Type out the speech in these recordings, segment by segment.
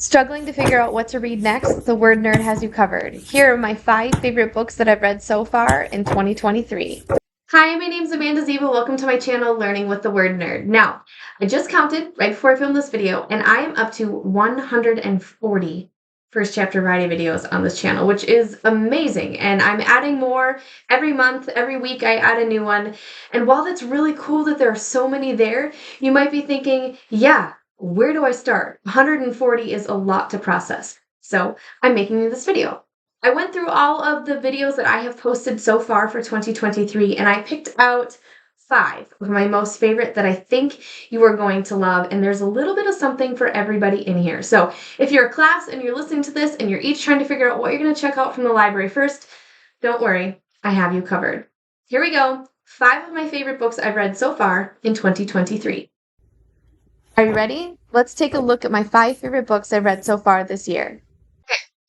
Struggling to figure out what to read next? The Word Nerd has you covered. Here are my 5 favorite books that I've read so far in 2023. Hi, my name's Amanda Zieba. Welcome to my channel, Learning with the Word Nerd. Now, I just counted right before I filmed this video, and I am up to 140 first chapter variety videos on this channel, which is amazing. And I'm adding more every month, every week I add a new one. And while that's really cool that there are so many there, you might be thinking, yeah, where do I start? 140 is a lot to process. So I'm making you this video. I went through all of the videos that I have posted so far for 2023, and I picked out 5 of my most favorite that I think you are going to love, and there's a little bit of something for everybody in here. So if you're a class and you're listening to this and you're each trying to figure out what you're going to check out from the library first, don't worry, I have you covered. Here we go. 5 of my favorite books I've read so far in 2023. Are you ready? Let's take a look at my 5 favorite books I've read so far this year.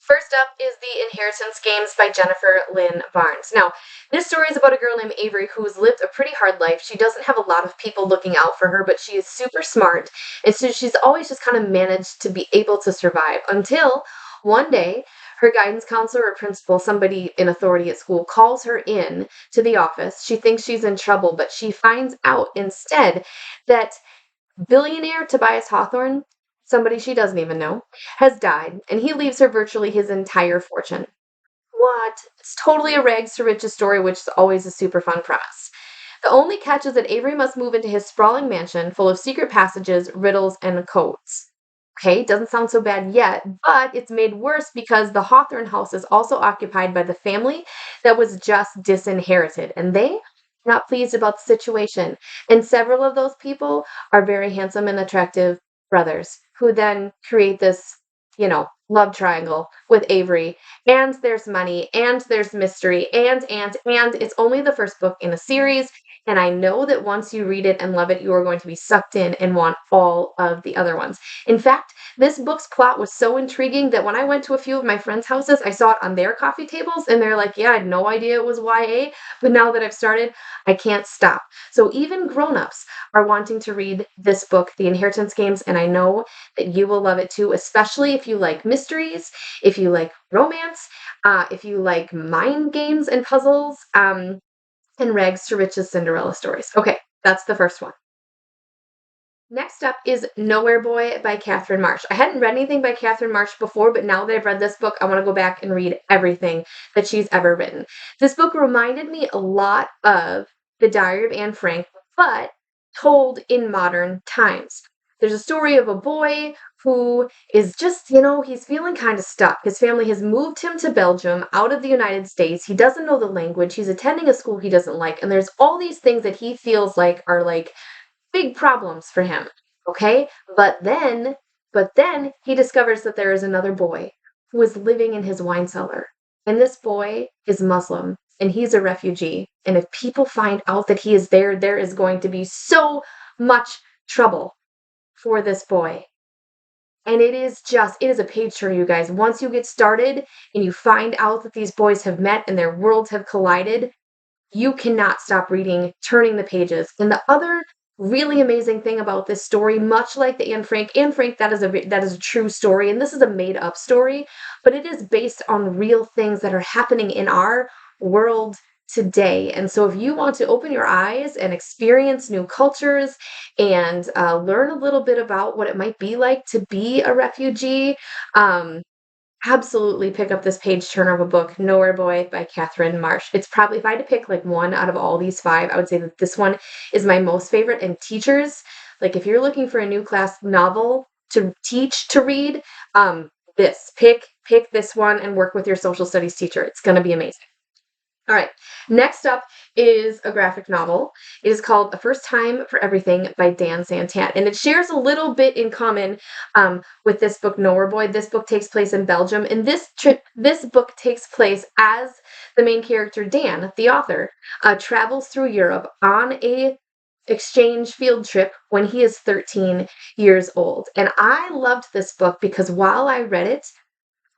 First up is The Inheritance Games by Jennifer Lynn Barnes. Now, this story is about a girl named Avery who's lived a pretty hard life. She doesn't have a lot of people looking out for her, but she is super smart. And so she's always just kind of managed to be able to survive until one day her guidance counselor or principal, somebody in authority at school, calls her in to the office. She thinks she's in trouble, but she finds out instead that billionaire Tobias Hawthorne, somebody she doesn't even know, has died, and he leaves her virtually his entire fortune. What? It's totally a rags to riches story, which is always a super fun premise. The only catch is that Avery must move into his sprawling mansion full of secret passages, riddles, and codes. Okay, doesn't sound so bad yet, but it's made worse because the Hawthorne house is also occupied by the family that was just disinherited, and they not pleased about the situation. And several of those people are very handsome and attractive brothers who then create this, love triangle with Avery. And there's money, and there's mystery, and it's only the first book in a series. And I know that once you read it and love it, you are going to be sucked in and want all of the other ones. In fact, this book's plot was so intriguing that when I went to a few of my friends' houses, I saw it on their coffee tables, and they're like, yeah, I had no idea it was YA, but now that I've started, I can't stop. So even grown-ups are wanting to read this book, The Inheritance Games, and I know that you will love it too, especially if you like mysteries, if you like romance, if you like mind games and puzzles, and rags to riches Cinderella stories. Okay, that's the first one. Next up is Nowhere Boy by Catherine Marsh. I hadn't read anything by Catherine Marsh before, but now that I've read this book, I want to go back and read everything that she's ever written. This book reminded me a lot of The Diary of Anne Frank, but told in modern times. There's a story of a boy who is just, he's feeling kind of stuck. His family has moved him to Belgium out of the United States. He doesn't know the language. He's attending a school he doesn't like. And there's all these things that he feels like are like big problems for him. Okay? But then he discovers that there is another boy who is living in his wine cellar. And this boy is Muslim and he's a refugee. And if people find out that he is there, there is going to be so much trouble for this boy. And it is a page turner, you guys. Once you get started and you find out that these boys have met and their worlds have collided, you cannot stop reading, turning the pages. And the other really amazing thing about this story, much like the Anne Frank, that is a true story, and this is a made-up story, but it is based on real things that are happening in our world today. And so if you want to open your eyes and experience new cultures and learn a little bit about what it might be like to be a refugee, absolutely pick up this page turner of a book, Nowhere Boy by Catherine Marsh. It's probably, if I had to pick like one out of all these 5, I would say that this one is my most favorite. And teachers, like if you're looking for a new class novel to teach to read, pick this one and work with your social studies teacher. It's going to be amazing. All right, next up is a graphic novel. It is called A First Time for Everything by Dan Santat, and it shares a little bit in common with this book, Nowhere Boy. This book takes place in Belgium, and this book takes place as the main character, Dan, the author, travels through Europe on a exchange field trip when he is 13 years old. And I loved this book because while I read it,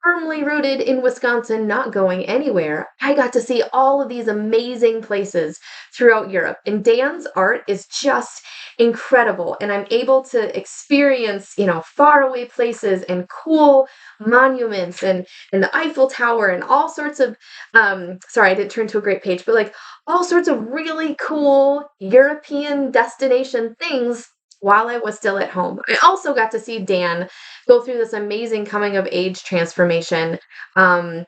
firmly rooted in Wisconsin, not going anywhere, I got to see all of these amazing places throughout Europe. And Dan's art is just incredible. And I'm able to experience, faraway places and cool monuments and the Eiffel Tower and all sorts of, sorry, I didn't turn to a great page, but like all sorts of really cool European destination things while I was still at home. I also got to see Dan go through this amazing coming of age transformation. Um,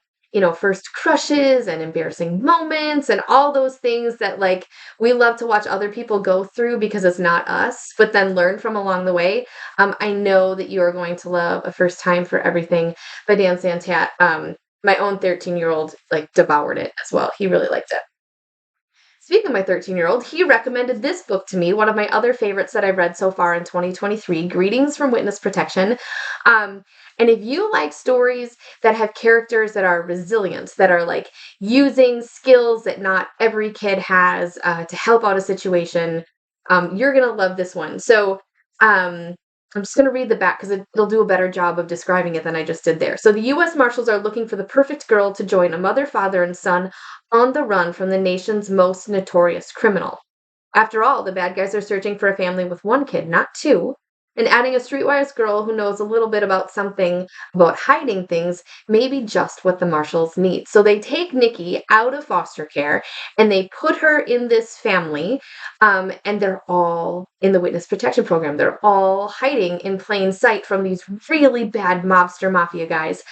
first crushes and embarrassing moments and all those things that like we love to watch other people go through because it's not us, but then learn from along the way. I know that you are going to love A First Time for Everything by Dan Santat. My own 13-year-old like devoured it as well. He really liked it. Speaking of my 13-year-old, he recommended this book to me, one of my other favorites that I've read so far in 2023, Greetings from Witness Protection. And if you like stories that have characters that are resilient, that are like using skills that not every kid has to help out a situation, you're going to love this one. So I'm just going to read the back because it'll do a better job of describing it than I just did there. So the U.S. Marshals are looking for the perfect girl to join a mother, father, and son on the run from the nation's most notorious criminal. After all, the bad guys are searching for a family with one kid, not two, and adding a streetwise girl who knows a little bit about something about hiding things may be just what the Marshals need. So they take Nikki out of foster care and they put her in this family, and they're all in the witness protection program. They're all hiding in plain sight from these really bad mobster mafia guys.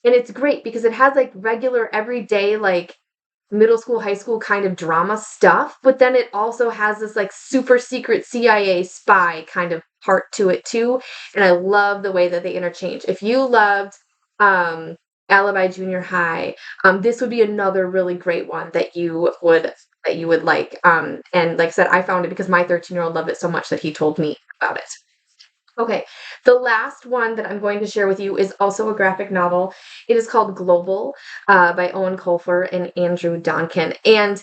And it's great because it has like regular everyday like middle school, high school kind of drama stuff, but then it also has this like super secret CIA spy kind of part to it too. And I love the way that they interchange. If you loved Alibi Junior High, this would be another really great one that you would like. And like I said, I found it because my 13-year-old loved it so much that he told me about it. Okay, the last one that I'm going to share with you is also a graphic novel. It is called Global by Owen Colfer and Andrew Donkin. And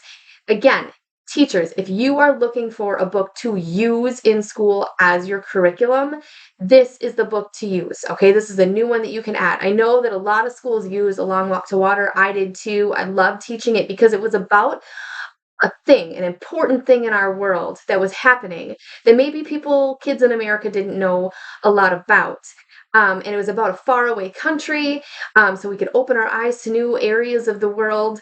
again, teachers, if you are looking for a book to use in school as your curriculum, this is the book to use. Okay, this is a new one that you can add. I know that a lot of schools use A Long Walk to Water. I did too. I loved teaching it because it was about a thing, an important thing in our world that was happening that maybe kids in America didn't know a lot about. And it was about a faraway country, so we could open our eyes to new areas of the world.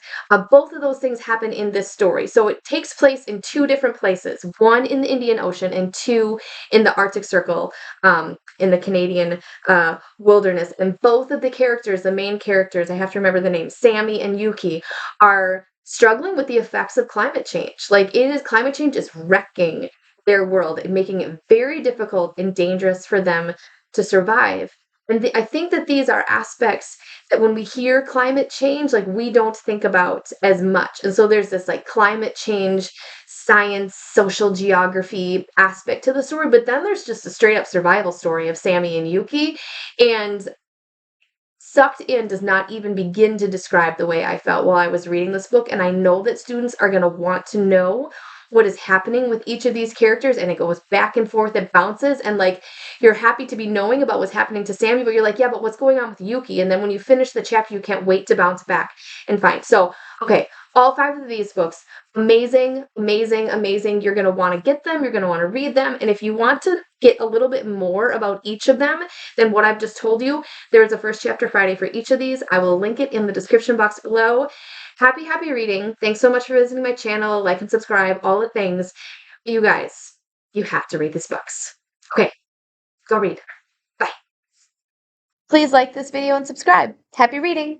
Both of those things happen in this story. So it takes place in two different places, one in the Indian Ocean and two in the Arctic Circle, in the Canadian wilderness. And both of the characters, the main characters, I have to remember the names, Sammy and Yuki, are struggling with the effects of climate change. Like climate change is wrecking their world and making it very difficult and dangerous for them to survive. And I think that these are aspects that when we hear climate change, like we don't think about as much. And so there's this like climate change, science, social geography aspect to the story, but then there's just a straight up survival story of Sammy and Yuki. And Sucked In does not even begin to describe the way I felt while I was reading this book. And I know that students are going to want to know what is happening with each of these characters. And it goes back and forth, it bounces. And like, you're happy to be knowing about what's happening to Sammy, but you're like, yeah, but what's going on with Yuki? And then when you finish the chapter, you can't wait to bounce back and find. So, okay, all 5 of these books, amazing, amazing, amazing. You're going to want to get them. You're going to want to read them. And if you want to get a little bit more about each of them than what I've just told you, there is a first chapter Friday for each of these. I will link it in the description box below. Happy reading. Thanks so much for visiting my channel. Like and subscribe, all the things. You guys, you have to read these books. Okay, go read. Bye. Please like this video and subscribe. Happy reading.